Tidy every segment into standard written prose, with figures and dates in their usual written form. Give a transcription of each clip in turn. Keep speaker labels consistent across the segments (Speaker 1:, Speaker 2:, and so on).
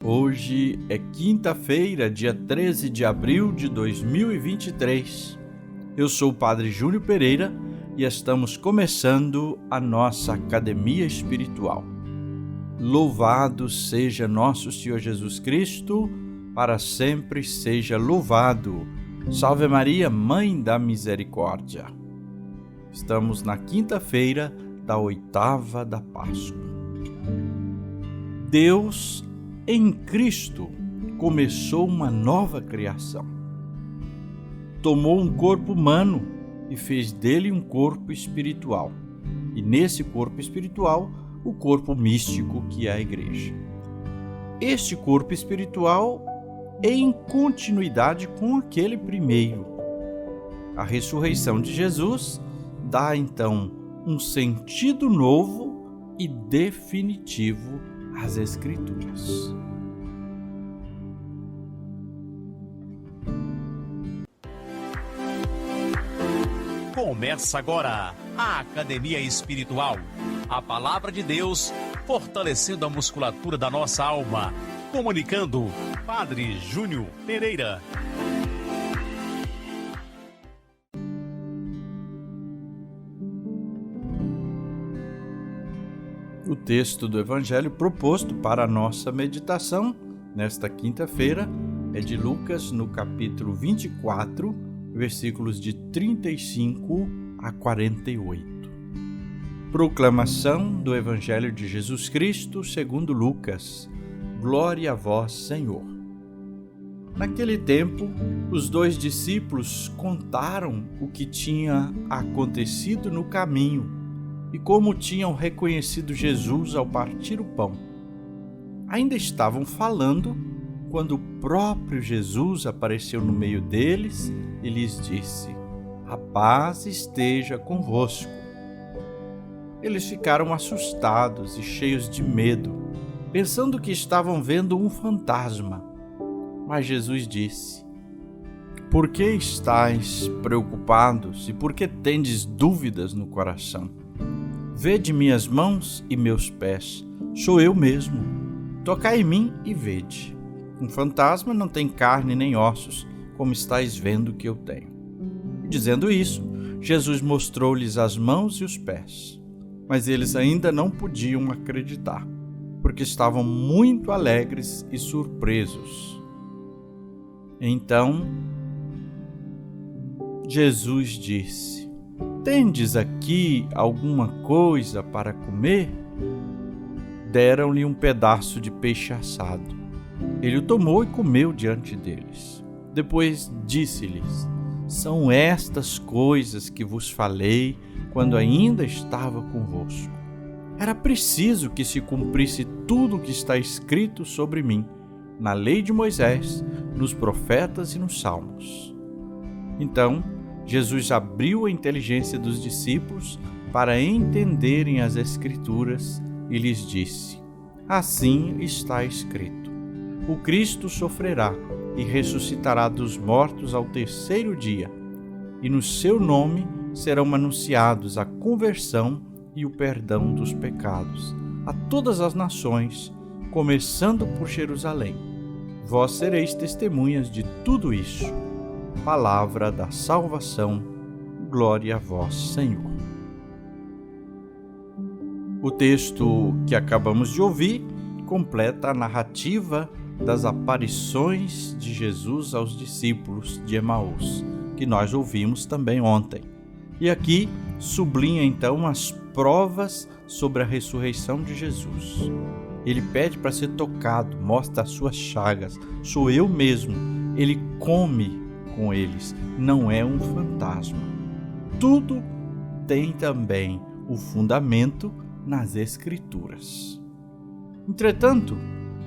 Speaker 1: Hoje é quinta-feira, dia 13 de abril de 2023. Eu sou o Padre Júnior Pereira e estamos começando a nossa Academia Espiritual. Louvado seja nosso Senhor Jesus Cristo, para sempre seja louvado. Salve Maria, Mãe da Misericórdia. Estamos na quinta-feira da oitava da Páscoa. Deus, em Cristo, começou uma nova criação. Tomou um corpo humano e fez dele um corpo espiritual. E nesse corpo espiritual, o corpo místico que é a Igreja. Este corpo espiritual é em continuidade com aquele primeiro. A ressurreição de Jesus dá então um sentido novo e definitivo às Escrituras.
Speaker 2: Começa agora a Academia Espiritual. A Palavra de Deus fortalecendo a musculatura da nossa alma. Comunicando, Padre Júnior Pereira.
Speaker 1: O texto do Evangelho proposto para a nossa meditação nesta quinta-feira é de Lucas, no capítulo 24, versículos de 35 a 48. Proclamação do Evangelho de Jesus Cristo segundo Lucas. Glória a vós, Senhor. Naquele tempo, os 2 discípulos contaram o que tinha acontecido no caminho e como tinham reconhecido Jesus ao partir o pão. Ainda estavam falando quando o próprio Jesus apareceu no meio deles e lhes disse: "A paz esteja convosco." Eles ficaram assustados e cheios de medo, pensando que estavam vendo um fantasma. Mas Jesus disse: "Por que estáis preocupados e por que tendes dúvidas no coração? Vede minhas mãos e meus pés, sou eu mesmo. Tocai em mim e vede. Um fantasma não tem carne nem ossos, como estáis vendo que eu tenho." E dizendo isso, Jesus mostrou-lhes as mãos e os pés. Mas eles ainda não podiam acreditar, porque estavam muito alegres e surpresos. Então, Jesus disse: "Tendes aqui alguma coisa para comer?" Deram-lhe um pedaço de peixe assado. Ele o tomou e comeu diante deles. Depois disse-lhes: "São estas coisas que vos falei quando ainda estava convosco. Era preciso que se cumprisse tudo o que está escrito sobre mim, na lei de Moisés, nos profetas e nos salmos." Então, Jesus abriu a inteligência dos discípulos para entenderem as Escrituras e lhes disse: "Assim está escrito: o Cristo sofrerá e ressuscitará dos mortos ao terceiro dia, e no seu nome serão anunciados a conversão e o perdão dos pecados a todas as nações, começando por Jerusalém. Vós sereis testemunhas de tudo isso." Palavra da salvação. Glória a vós, Senhor. O texto que acabamos de ouvir completa a narrativa das aparições de Jesus aos discípulos de Emaús, que nós ouvimos também ontem. E aqui sublinha então as provas sobre a ressurreição de Jesus. Ele pede para ser tocado, mostra as suas chagas. Sou eu mesmo. Ele come com eles, não é um fantasma. Tudo tem também o fundamento nas Escrituras. Entretanto,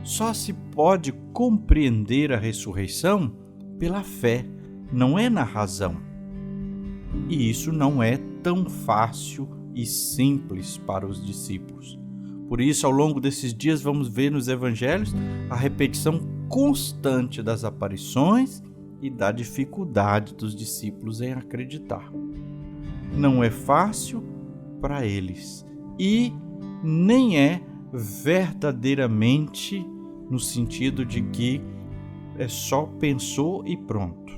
Speaker 1: só se pode compreender a ressurreição pela fé, não é na razão. E isso não é tão fácil e simples para os discípulos. Por isso, ao longo desses dias, vamos ver nos evangelhos a repetição constante das aparições e da dificuldade dos discípulos em acreditar. Não é fácil para eles e nem é verdadeiramente no sentido de que é só pensou e pronto.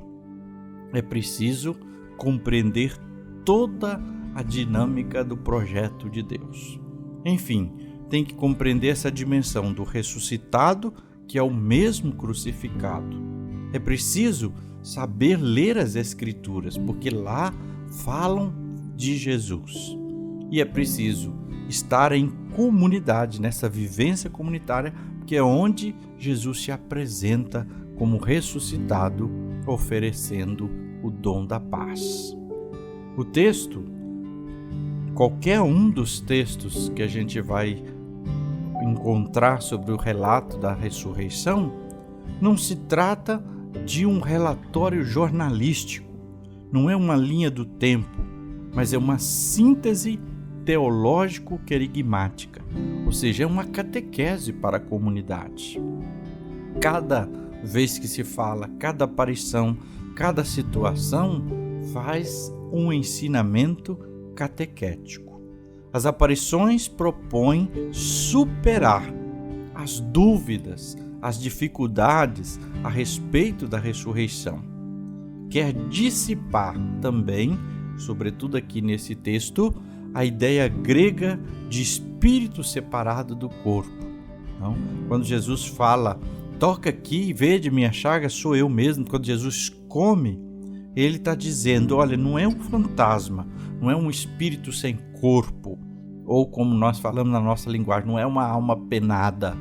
Speaker 1: É preciso compreender toda a dinâmica do projeto de Deus. Enfim, tem que compreender essa dimensão do ressuscitado, que é o mesmo crucificado. É preciso saber ler as Escrituras, porque lá falam de Jesus. E é preciso estar em comunidade, nessa vivência comunitária, que é onde Jesus se apresenta como ressuscitado, oferecendo o dom da paz. O texto, qualquer um dos textos que a gente vai encontrar sobre o relato da ressurreição, não se trata de um relatório jornalístico, não é uma linha do tempo, mas é uma síntese teológico-querigmática, ou seja, é uma catequese para a comunidade. Cada vez que se fala, cada aparição, cada situação faz um ensinamento catequético. As aparições propõem superar as dúvidas, as dificuldades a respeito da ressurreição. Quer dissipar também, sobretudo aqui nesse texto, a ideia grega de espírito separado do corpo. Então, quando Jesus fala, toca aqui e vede minha chaga, sou eu mesmo. Quando Jesus come, ele está dizendo, olha, não é um fantasma, não é um espírito sem corpo, ou como nós falamos na nossa linguagem, não é uma alma penada.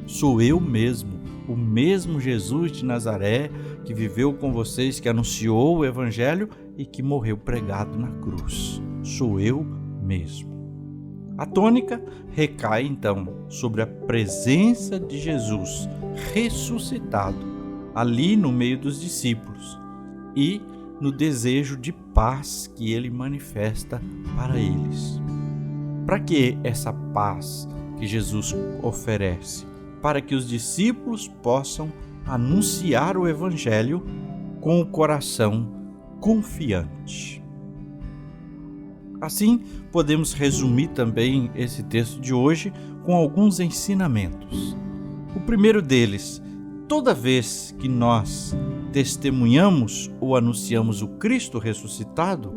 Speaker 1: Sou eu mesmo, o mesmo Jesus de Nazaré que viveu com vocês, que anunciou o Evangelho e que morreu pregado na cruz. Sou eu mesmo. A tônica recai então sobre a presença de Jesus ressuscitado ali no meio dos discípulos e no desejo de paz que ele manifesta para eles. Para que essa paz que Jesus oferece? Para que os discípulos possam anunciar o Evangelho com o coração confiante. Assim, podemos resumir também esse texto de hoje com alguns ensinamentos. O primeiro deles, toda vez que nós testemunhamos ou anunciamos o Cristo ressuscitado,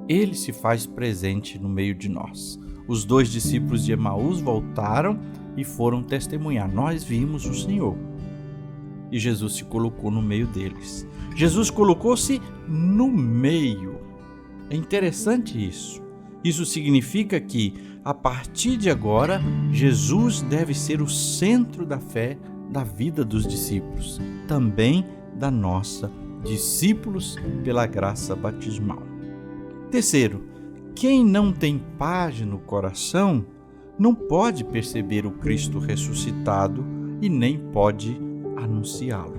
Speaker 1: ele se faz presente no meio de nós. Os 2 discípulos de Emaús voltaram e foram testemunhar. Nós vimos o Senhor. E Jesus se colocou no meio deles. Jesus colocou-se no meio. É interessante isso. Isso significa que, a partir de agora, Jesus deve ser o centro da fé da vida dos discípulos, também da nossa, discípulos pela graça batismal. Terceiro, quem não tem paz no coração não pode perceber o Cristo ressuscitado e nem pode anunciá-lo.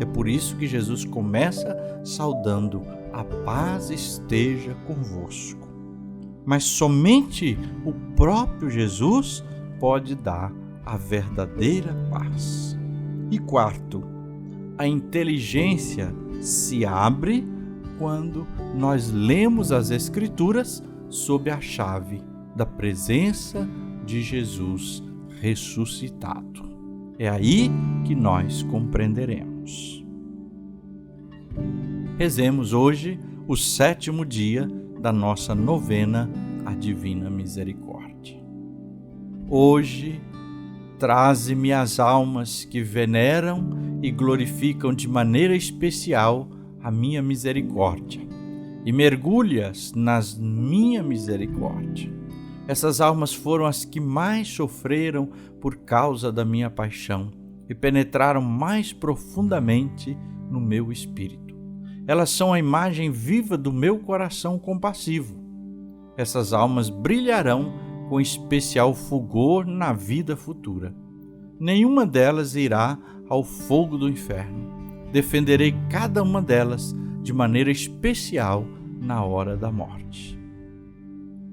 Speaker 1: É por isso que Jesus começa saudando: a paz esteja convosco. Mas somente o próprio Jesus pode dar a verdadeira paz. E quarto, a inteligência se abre quando nós lemos as Escrituras sob a chave da presença de Jesus ressuscitado. É aí que nós compreenderemos. Rezemos hoje o 7º dia da nossa novena à Divina Misericórdia. Hoje, traze-me as almas que veneram e glorificam de maneira especial a minha misericórdia e mergulha-as na minha misericórdia. Essas almas foram as que mais sofreram por causa da minha paixão e penetraram mais profundamente no meu espírito. Elas são a imagem viva do meu coração compassivo. Essas almas brilharão com especial fulgor na vida futura. Nenhuma delas irá ao fogo do inferno. Defenderei cada uma delas de maneira especial na hora da morte.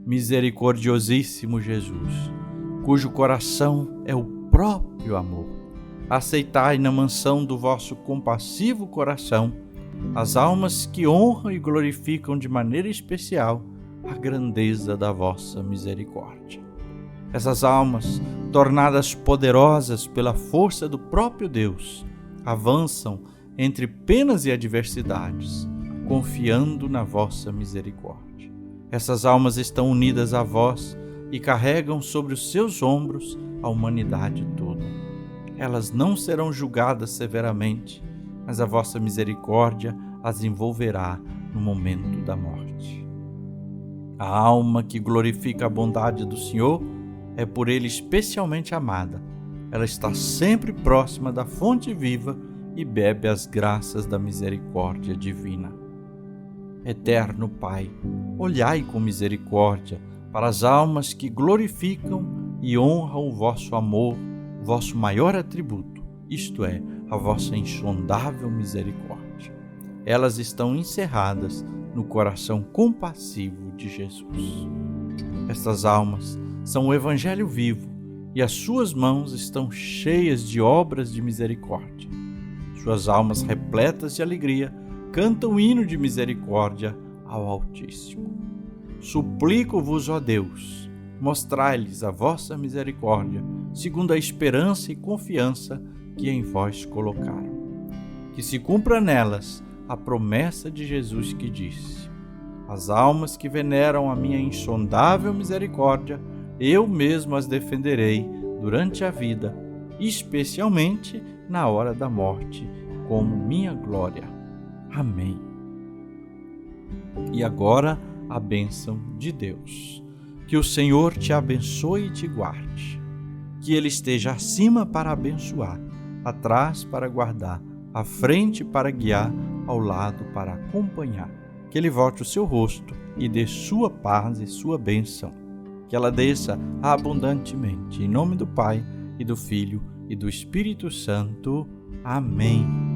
Speaker 1: Misericordiosíssimo Jesus, cujo coração é o próprio amor, aceitai na mansão do vosso compassivo coração as almas que honram e glorificam de maneira especial a grandeza da vossa misericórdia. Essas almas tornadas poderosas pela força do próprio Deus, avançam entre penas e adversidades, confiando na vossa misericórdia. Essas almas estão unidas a vós e carregam sobre os seus ombros a humanidade toda. Elas não serão julgadas severamente, mas a vossa misericórdia as envolverá no momento da morte. A alma que glorifica a bondade do Senhor é por Ele especialmente amada. Ela está sempre próxima da fonte viva e bebe as graças da misericórdia divina. Eterno Pai, olhai com misericórdia para as almas que glorificam e honram o vosso amor, vosso maior atributo, isto é, a vossa insondável misericórdia. Elas estão encerradas no coração compassivo de Jesus. Estas almas são o Evangelho vivo e as suas mãos estão cheias de obras de misericórdia. Suas almas repletas de alegria cantam o hino de misericórdia ao Altíssimo. Suplico-vos, ó Deus, mostrai-lhes a vossa misericórdia, segundo a esperança e confiança que em vós colocaram. Que se cumpra nelas a promessa de Jesus que disse: as almas que veneram a minha insondável misericórdia, eu mesmo as defenderei durante a vida, especialmente na hora da morte, como minha glória. Amém. E agora, a bênção de Deus. Que o Senhor te abençoe e te guarde. Que Ele esteja acima para abençoar, atrás para guardar, à frente para guiar, ao lado para acompanhar. Que Ele volte o seu rosto e dê sua paz e sua bênção. Que ela desça abundantemente. Em nome do Pai, e do Filho, e do Espírito Santo. Amém.